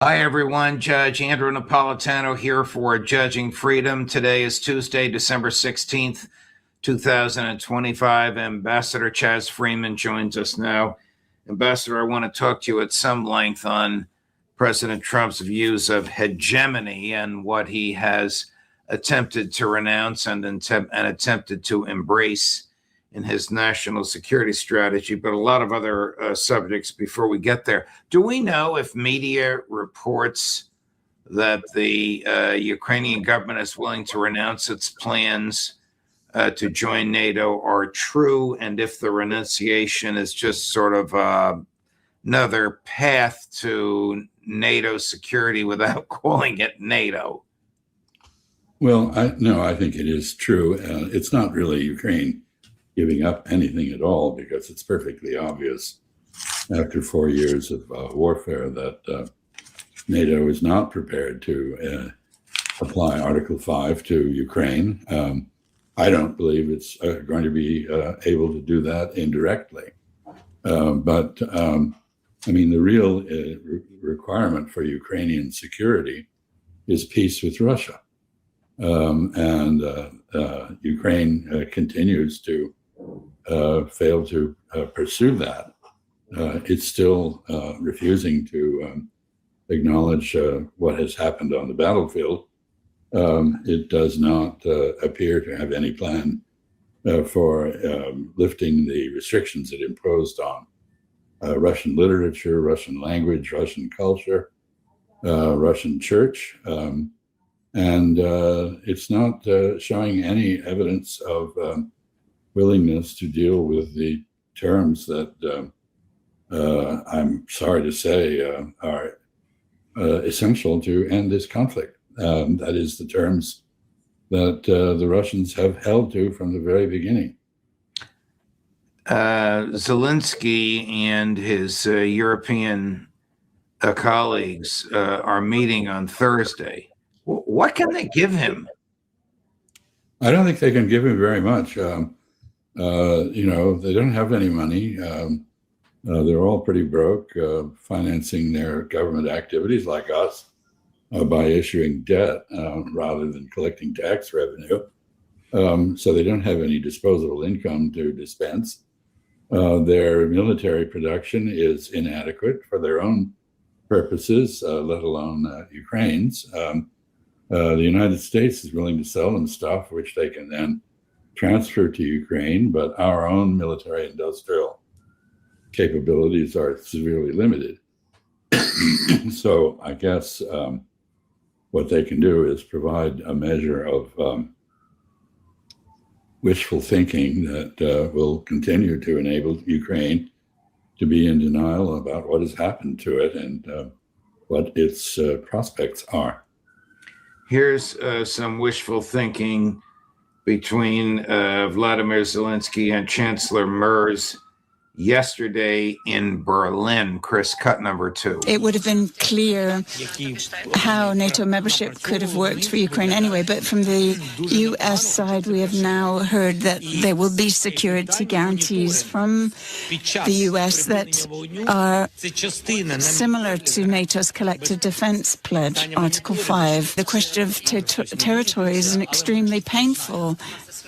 Hi, everyone. Judge Andrew Napolitano here for Judging Freedom. Today is Tuesday, December 16th, 2025. Ambassador Charles Freeman joins us now. Ambassador, I want to talk to you at some length on President Trump's views of hegemony and what he has attempted to renounce and attempted to embrace in his national security strategy, but a lot of other subjects before we get there. Do we know if media reports that the Ukrainian government is willing to renounce its plans to join NATO are true, and if the renunciation is just sort of another path to NATO security without calling it NATO? Well, I think it is true. It's not really Ukraine giving up anything at all, because it's perfectly obvious after 4 years of warfare that NATO is not prepared to apply Article 5 to Ukraine. I don't believe it's going to be able to do that indirectly. But I mean, the real requirement for Ukrainian security is peace with Russia. And Ukraine continues to fail to pursue that. It's still refusing to acknowledge what has happened on the battlefield. It does not appear to have any plan for lifting the restrictions it imposed on Russian literature, Russian language, Russian culture, Russian church. And it's not showing any evidence of willingness to deal with the terms that I'm sorry to say are essential to end this conflict. That is the terms that the Russians have held to from the very beginning. Zelensky and his European colleagues are meeting on Thursday. What can they give him? I don't think they can give him very much. They don't have any money. They're all pretty broke, financing their government activities like us by issuing debt rather than collecting tax revenue. So they don't have any disposable income to dispense. Their military production is inadequate for their own purposes, let alone Ukraine's. The United States is willing to sell them stuff which they can then transfer to Ukraine, but our own military industrial capabilities are severely limited. So I guess what they can do is provide a measure of wishful thinking that will continue to enable Ukraine to be in denial about what has happened to it and what its prospects are. Here's some wishful thinking between Vladimir Zelensky and Chancellor Merz yesterday in Berlin. Chris, cut number 2. It would have been clear how NATO membership could have worked for Ukraine anyway, but from the U.S. side, we have now heard that there will be security guarantees from the U.S. that are similar to NATO's collective defense pledge, Article 5. The question of territory is an extremely painful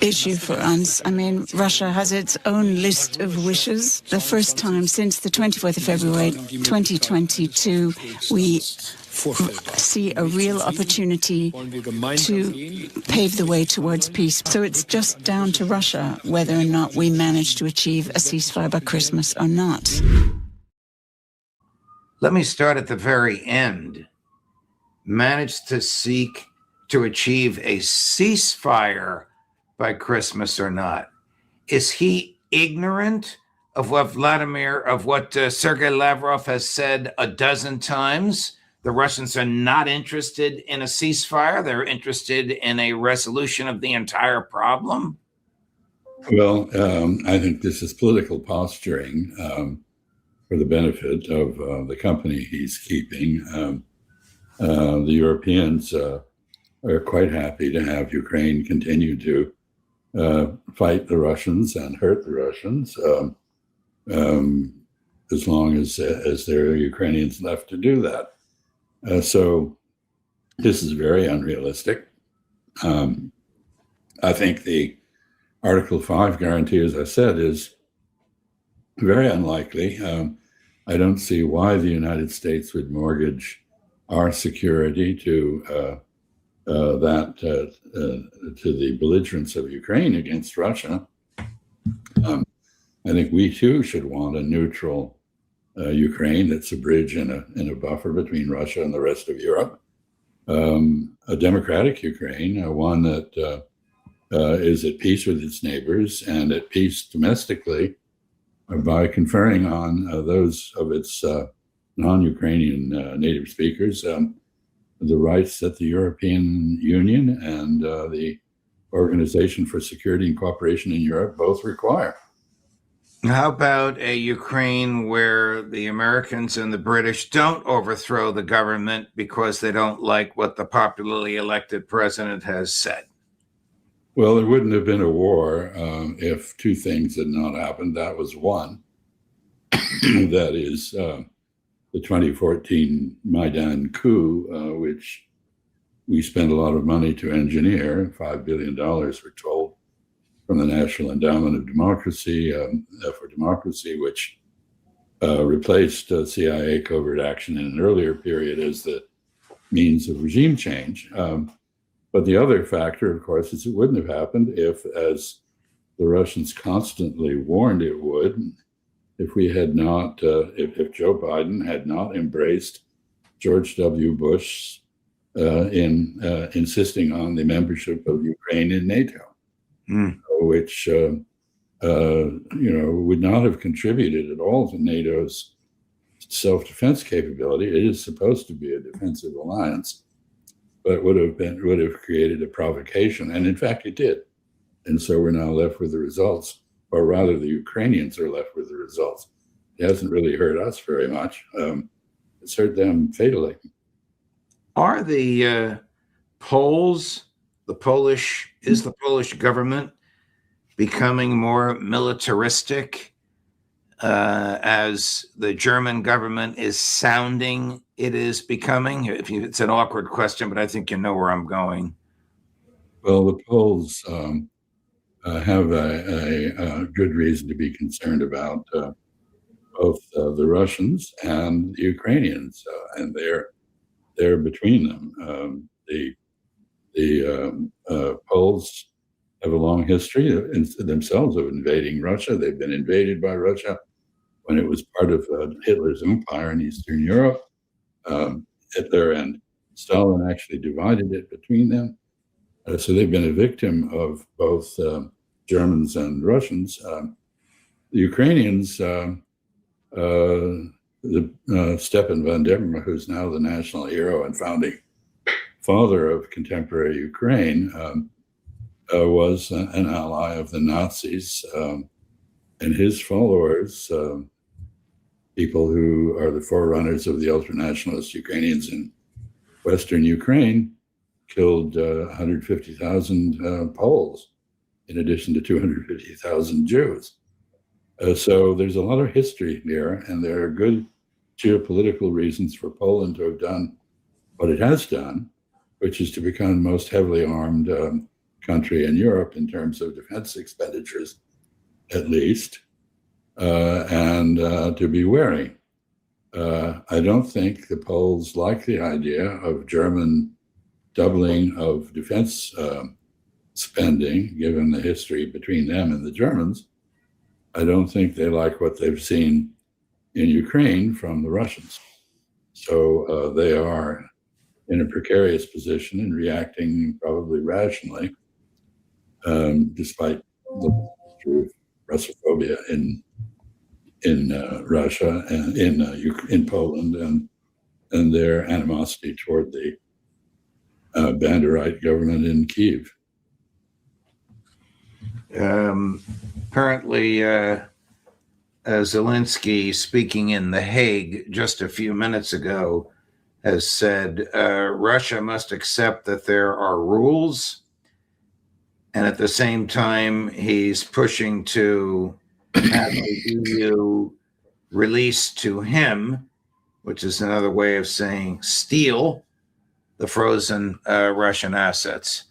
issue for us. I mean, Russia has its own list of wishes. The first time since the 24th of February 2022, we see a real opportunity to pave the way towards peace. So it's just down to Russia whether or not we manage to achieve a ceasefire by Christmas or not. Let me start at the very end. Managed to seek to achieve a ceasefire by Christmas or not. Is he ignorant of what Sergei Lavrov has said a dozen times? The Russians are not interested in a ceasefire. They're interested in a resolution of the entire problem. Well, I think this is political posturing for the benefit of the company he's keeping. The Europeans are quite happy to have Ukraine continue to fight the Russians and hurt the Russians, as long as there are Ukrainians left to do that. So this is very unrealistic. I think the Article 5 guarantee, as I said, is very unlikely. I don't see why the United States would mortgage our security to the belligerence of Ukraine against Russia. I think we too should want a neutral Ukraine that's a bridge and a buffer between Russia and the rest of Europe. A democratic Ukraine, one that is at peace with its neighbors and at peace domestically by conferring on those of its non-Ukrainian native speakers the rights that the European Union and the Organization for Security and Cooperation in Europe both require. How about a Ukraine where the Americans and the British don't overthrow the government because they don't like what the popularly elected president has said? Well, there wouldn't have been a war if two things had not happened. That was one. That is the 2014 Maidan coup, which we spent a lot of money to engineer, $5 billion, we're told, from the National Endowment of Democracy for Democracy, which replaced CIA covert action in an earlier period as the means of regime change. But the other factor, of course, is it wouldn't have happened if, as the Russians constantly warned it would, if we had not, if Joe Biden had not embraced George W. Bush in insisting on the membership of Ukraine in NATO, which would not have contributed at all to NATO's self-defense capability. It is supposed to be a defensive alliance, but would have created a provocation, and in fact, it did. And so we're now left with the results, or rather, the Ukrainians are left with the results. It hasn't really hurt us very much. It's hurt them fatally. Are the Poles, the Polish government becoming more militaristic as the German government is sounding it is becoming? It's an awkward question, but I think you know where I'm going. Well, the Poles have a good reason to be concerned about both the Russians and the Ukrainians, and they're between them. The Poles have a long history themselves of invading Russia. They've been invaded by Russia when it was part of Hitler's empire in Eastern Europe. Hitler and Stalin actually divided it between them. So they've been a victim of both Germans and Russians. The Ukrainians, Stepan van Demer, who's now the national hero and founding father of contemporary Ukraine, was an ally of the Nazis, and his followers, people who are the forerunners of the ultranationalist Ukrainians in Western Ukraine, killed 150,000 Poles, in addition to 250,000 Jews. So there's a lot of history there, and there are good geopolitical reasons for Poland to have done what it has done, which is to become the most heavily armed country in Europe in terms of defense expenditures, at least, and to be wary. I don't think the Poles like the idea of German doubling of defense spending, given the history between them and the Germans. I don't think they like what they've seen in Ukraine from the Russians. So they are in a precarious position and reacting probably rationally, despite the Russophobia in Russia and in Poland and their animosity toward the Banderite government in Kyiv. Apparently, Zelensky, speaking in The Hague just a few minutes ago, has said Russia must accept that there are rules, and at the same time, he's pushing to have the EU release to him, which is another way of saying steal the frozen Russian assets.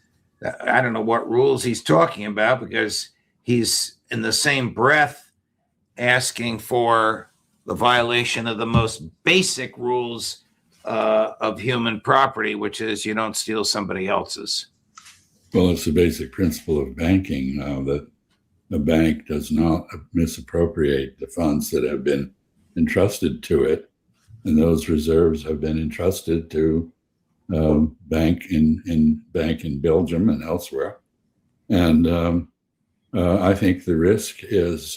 I don't know what rules he's talking about, because he's in the same breath asking for the violation of the most basic rules of human property, which is you don't steal somebody else's. Well, it's the basic principle of banking that a bank does not misappropriate the funds that have been entrusted to it, and those reserves have been entrusted to bank in Belgium and elsewhere. And I think the risk is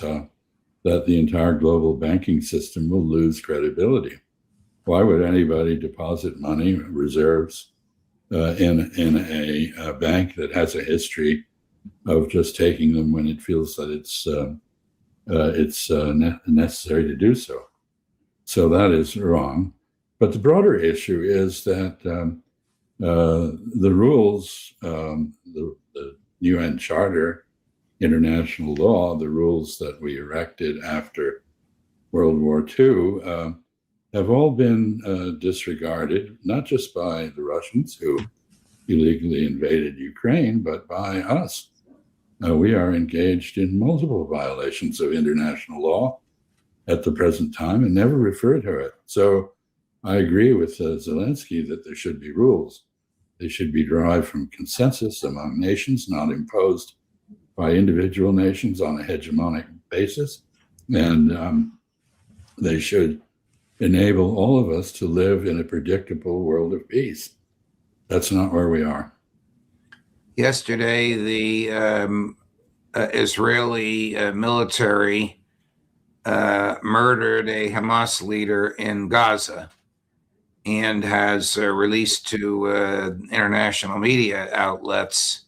that the entire global banking system will lose credibility. Why would anybody deposit money, reserves, in a bank that has a history of just taking them when it feels that it's necessary to do so? So that is wrong. But the broader issue is that the rules, the UN Charter, international law, the rules that we erected after World War II, have all been disregarded, not just by the Russians who illegally invaded Ukraine, but by us. We are engaged in multiple violations of international law at the present time and never refer to it. So I agree with Zelensky that there should be rules. They should be derived from consensus among nations, not imposed by individual nations on a hegemonic basis. And they should enable all of us to live in a predictable world of peace. That's not where we are. Yesterday, the Israeli military murdered a Hamas leader in Gaza and has released to international media outlets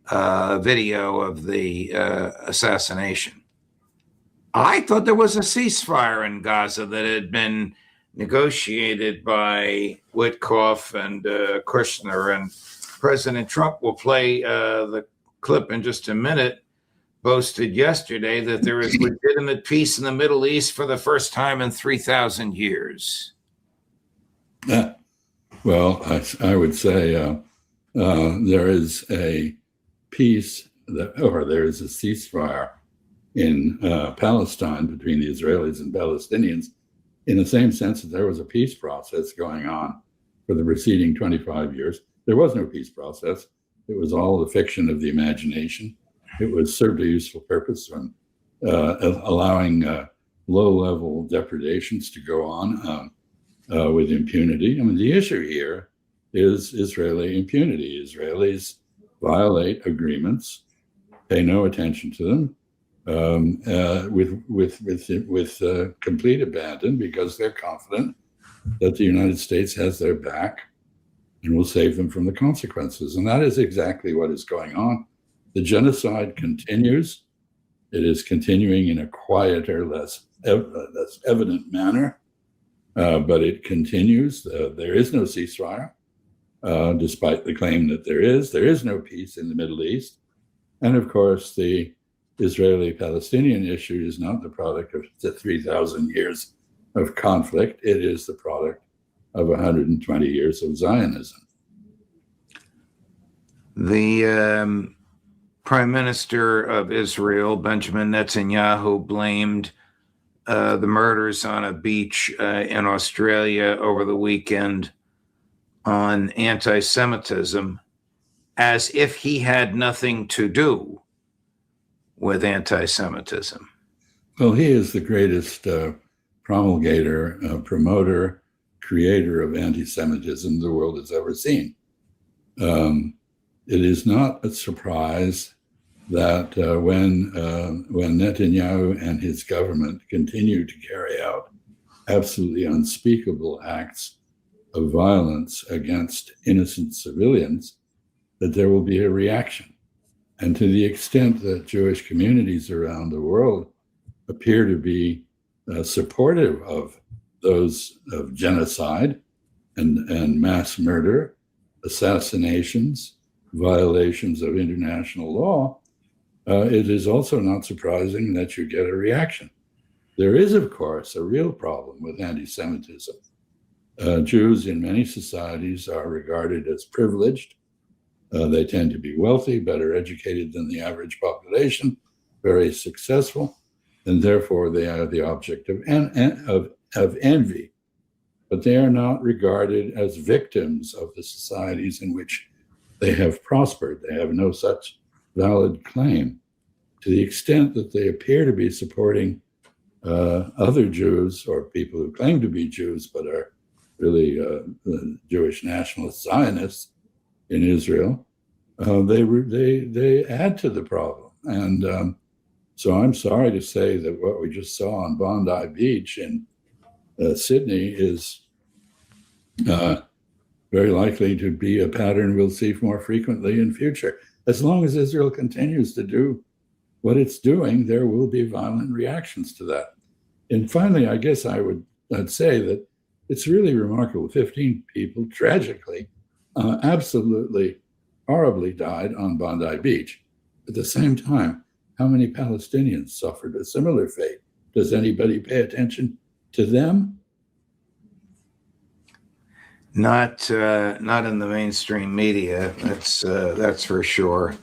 video of the assassination. I thought there was a ceasefire in Gaza that had been negotiated by Witkoff and Kushner, and President Trump will play the clip in just a minute, boasted yesterday that there is legitimate peace in the Middle East for the first time in 3,000 years. Well, I would say there is a peace, or there is a ceasefire in Palestine between the Israelis and Palestinians, in the same sense that there was a peace process going on for the preceding 25 years. There was no peace process. It was all the fiction of the imagination. It was served a useful purpose on allowing low-level depredations to go on with impunity. I mean, the issue here is Israeli impunity. Israelis violate agreements, pay no attention to them, with complete abandon, because they're confident that the United States has their back and will save them from the consequences. And that is exactly what is going on. The genocide continues. It is continuing in a quieter, less evident manner, but it continues. There is no ceasefire, despite the claim that there is. There is no peace in the Middle East. And of course, the Israeli-Palestinian issue is not the product of 3,000 years of conflict. It is the product of 120 years of Zionism. The Prime Minister of Israel, Benjamin Netanyahu, blamed the murders on a beach in Australia over the weekend on anti-Semitism, as if he had nothing to do with anti-Semitism. Well, he is the greatest promulgator, promoter, creator of anti-Semitism the world has ever seen. It is not a surprise that when Netanyahu and his government continue to carry out absolutely unspeakable acts of violence against innocent civilians, that there will be a reaction. And to the extent that Jewish communities around the world appear to be supportive of those of genocide and mass murder, assassinations, violations of international law, it is also not surprising that you get a reaction. There is, of course, a real problem with anti-Semitism Jews in many societies are regarded as privileged. They tend to be wealthy, better educated than the average population, very successful, and therefore they are the object of envy. But they are not regarded as victims of the societies in which they have prospered. They have no such valid claim. To the extent that they appear to be supporting other Jews or people who claim to be Jews but are really Jewish nationalist Zionists in Israel, they add to the problem. And so I'm sorry to say that what we just saw on Bondi Beach in Sydney is very likely to be a pattern we'll see more frequently in future. As long as Israel continues to do what it's doing, there will be violent reactions to that. And finally, I guess I'd say that it's really remarkable. 15 people tragically, absolutely horribly died on Bondi Beach. At the same time, how many Palestinians suffered a similar fate? Does anybody pay attention to them? Not in the mainstream media. That's for sure,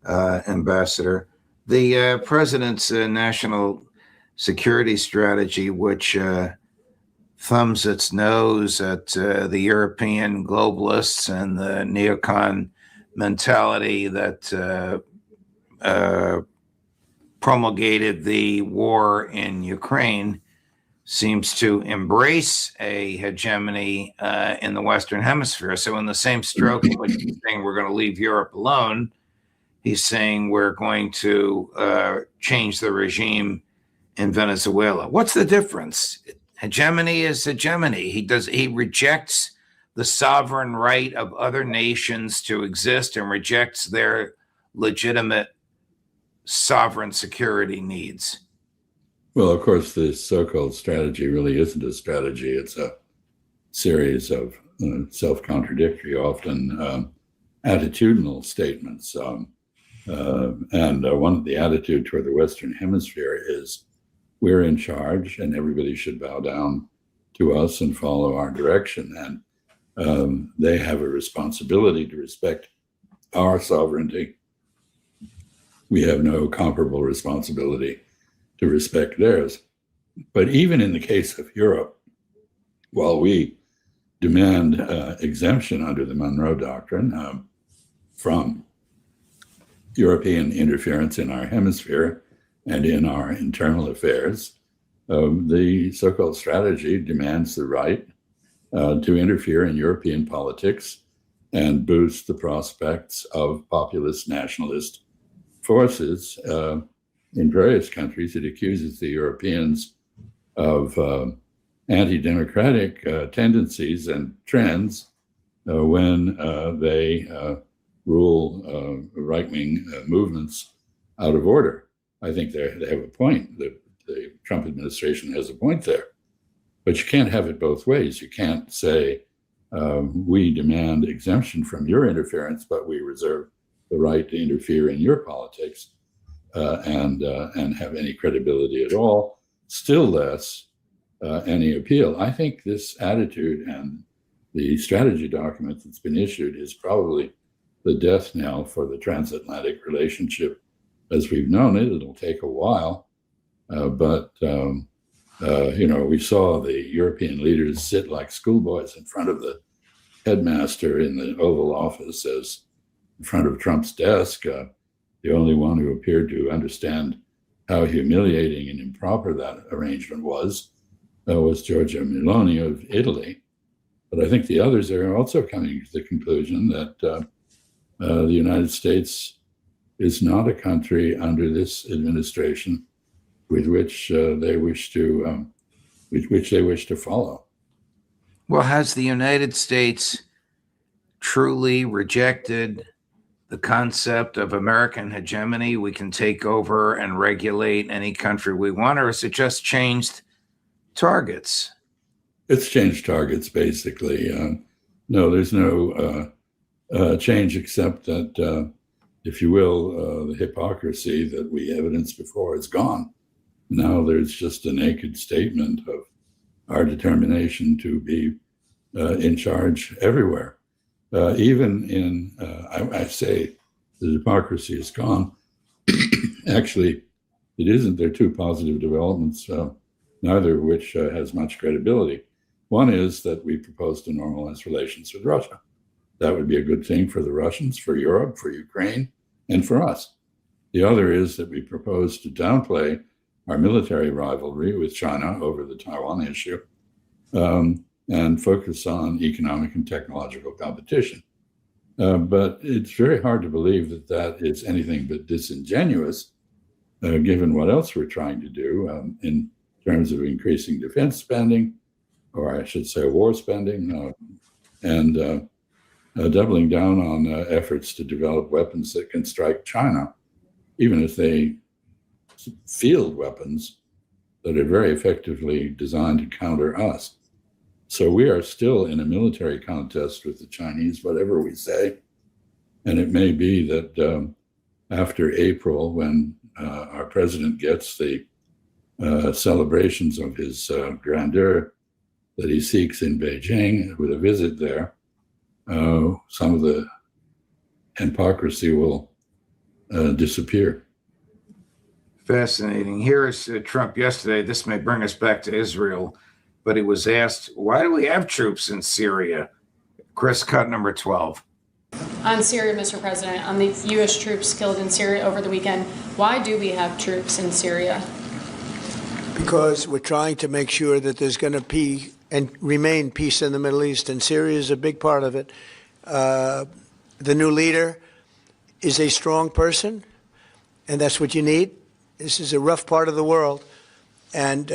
Ambassador. The president's national security strategy, which thumbs its nose at the European globalists and the neocon mentality that promulgated the war in Ukraine, seems to embrace a hegemony in the Western Hemisphere. So in the same stroke in which he's saying we're going to leave Europe alone, he's saying we're going to change the regime in Venezuela. What's the difference? Hegemony is hegemony. He rejects the sovereign right of other nations to exist and rejects their legitimate sovereign security needs. Well, of course, this so-called strategy really isn't a strategy. It's a series of self-contradictory, often attitudinal statements. And one of the attitude toward the Western Hemisphere is we're in charge and everybody should bow down to us and follow our direction. And they have a responsibility to respect our sovereignty. We have no comparable responsibility to respect theirs. But even in the case of Europe, while we demand exemption under the Monroe Doctrine from European interference in our hemisphere and in our internal affairs, the so-called strategy demands the right to interfere in European politics and boost the prospects of populist nationalist forces in various countries. It accuses the Europeans of anti-democratic tendencies and trends when they rule right-wing movements out of order. I think they have a point. The Trump administration has a point there. But you can't have it both ways. You can't say, we demand exemption from your interference, but we reserve the right to interfere in your politics and have any credibility at all, still less any appeal. I think this attitude and the strategy document that's been issued is probably the death knell for the transatlantic relationship as we've known it. It'll take a while, but we saw the European leaders sit like schoolboys in front of the headmaster in the Oval Office as in front of Trump's desk. The only one who appeared to understand how humiliating and improper that arrangement was Giorgia Meloni of Italy. But I think the others are also coming to the conclusion that the United States is not a country under this administration with which they wish to follow. Well, has the United States truly rejected the concept of American hegemony? We can take over and regulate any country we want, or has it just changed targets? It's changed targets, basically. No, there's no change except that, if you will, the hypocrisy that we evidenced before is gone. Now there's just a naked statement of our determination to be in charge everywhere. Even in, I say the democracy is gone. Actually, it isn't. There are two positive developments, neither of which has much credibility. One is that we propose to normalize relations with Russia. That would be a good thing for the Russians, for Europe, for Ukraine, and for us. The other is that we propose to downplay our military rivalry with China over the Taiwan issue and focus on economic and technological competition. But it's very hard to believe that that is anything but disingenuous, given what else we're trying to do in terms of increasing defense spending, or I should say war spending, and doubling down on efforts to develop weapons that can strike China, even if they field weapons that are very effectively designed to counter us. So we are still in a military contest with the Chinese, whatever we say. And it may be that after April, when our president gets the celebrations of his grandeur that he seeks in Beijing with a visit there, some of the hypocrisy will disappear. Fascinating. Here is Trump yesterday. This may bring us back to Israel, but he was asked, why do we have troops in Syria? Chris, cut number 12. On Syria, Mr. President, on the U.S. troops killed in Syria over the weekend, why do we have troops in Syria? Because we're trying to make sure that there's going to be and remain peace in the Middle East, and Syria is a big part of it. The new leader is a strong person, and that's what you need. This is a rough part of the world, and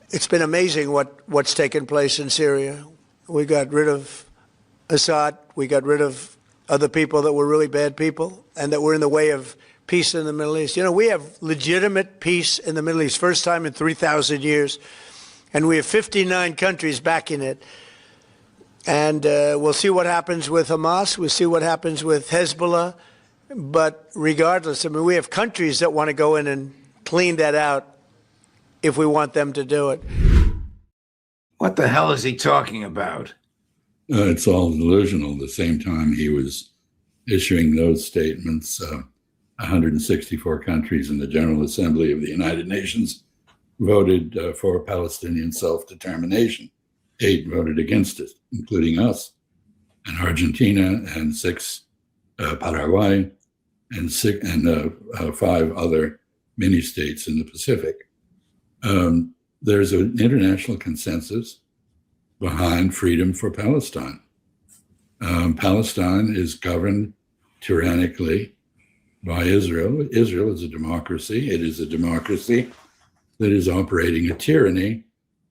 it's been amazing what's taken place in Syria. We got rid of Assad, we got rid of other people that were really bad people and that were in the way of peace in the Middle East. You know, we have legitimate peace in the Middle East, first time in 3,000 years, and we have 59 countries backing it. And we'll see what happens with Hamas, we'll see what happens with Hezbollah, but regardless, I mean, we have countries that want to go in and clean that out if we want them to do it. What the hell is he talking about? It's all delusional. At the same time he was issuing those statements, 164 countries in the General Assembly of the United Nations voted for Palestinian self-determination. 8 voted against it, including us, and Argentina, and 6 Paraguay, and 5 other mini-states in the Pacific. There's an international consensus behind freedom for Palestine. Palestine is governed tyrannically by Israel. Israel is a democracy. It is a democracy that is operating a tyranny,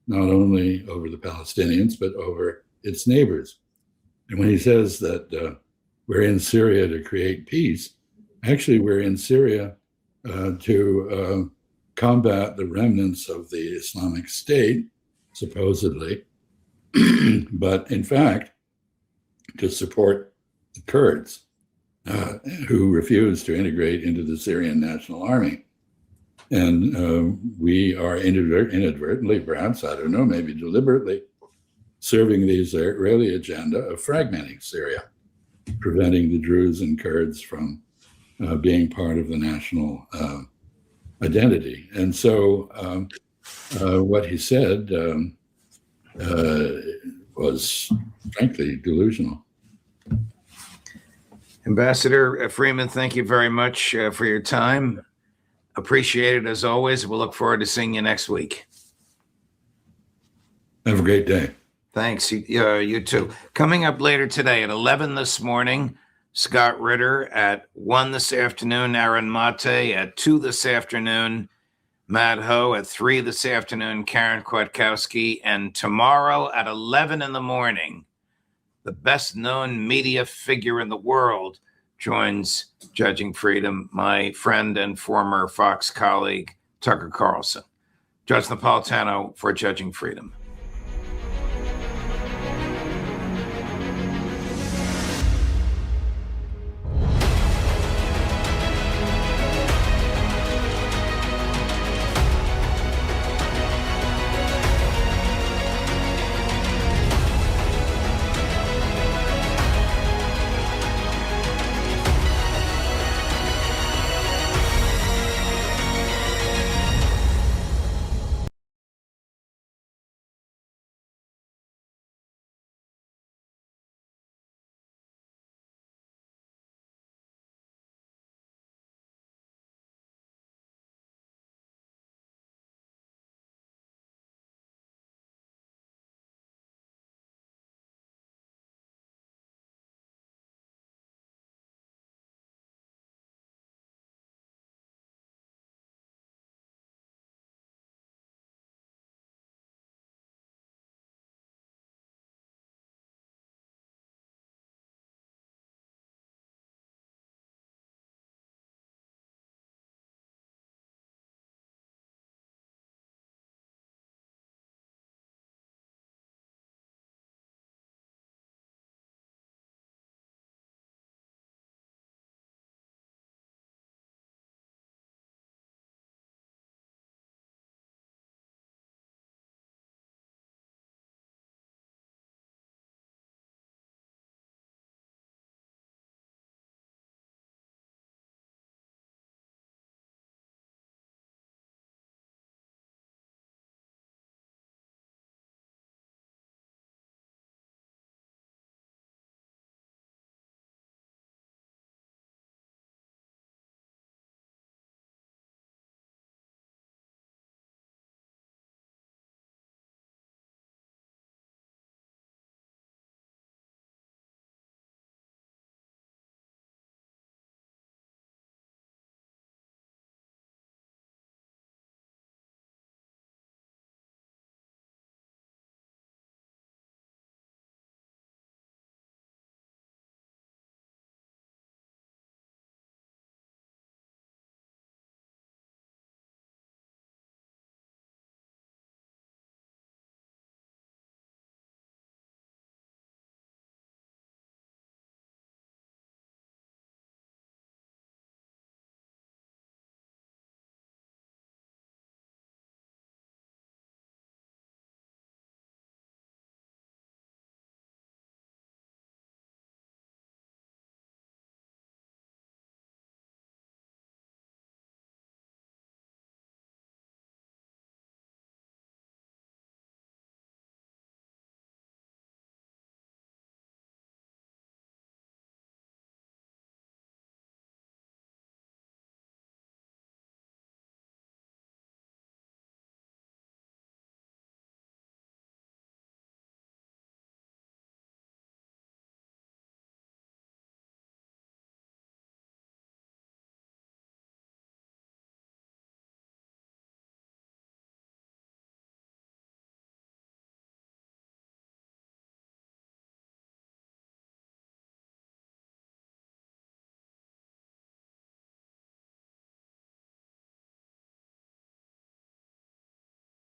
not only over the Palestinians, but over its neighbors. And when he says that we're in Syria to create peace, actually we're in Syria to combat the remnants of the Islamic State, supposedly, but in fact, to support the Kurds who refuse to integrate into the Syrian National Army. And we are inadvertently, perhaps, I don't know, maybe deliberately, serving the Israeli agenda of fragmenting Syria, preventing the Druze and Kurds from being part of the national identity. And so what he said was frankly delusional. Ambassador Freeman, thank you very much for your time. Appreciate it as always. We'll look forward to seeing you next week. Have a great day. Thanks. You too. Coming up later today at 11 this morning, Scott Ritter. At 1 this afternoon, Aaron Mate. At 2 this afternoon, Matt Ho. At 3 this afternoon, Karen Kwiatkowski. And tomorrow at 11 in the morning, the best-known media figure in the world joins Judging Freedom, my friend and former Fox colleague, Tucker Carlson. Judge Napolitano for Judging Freedom.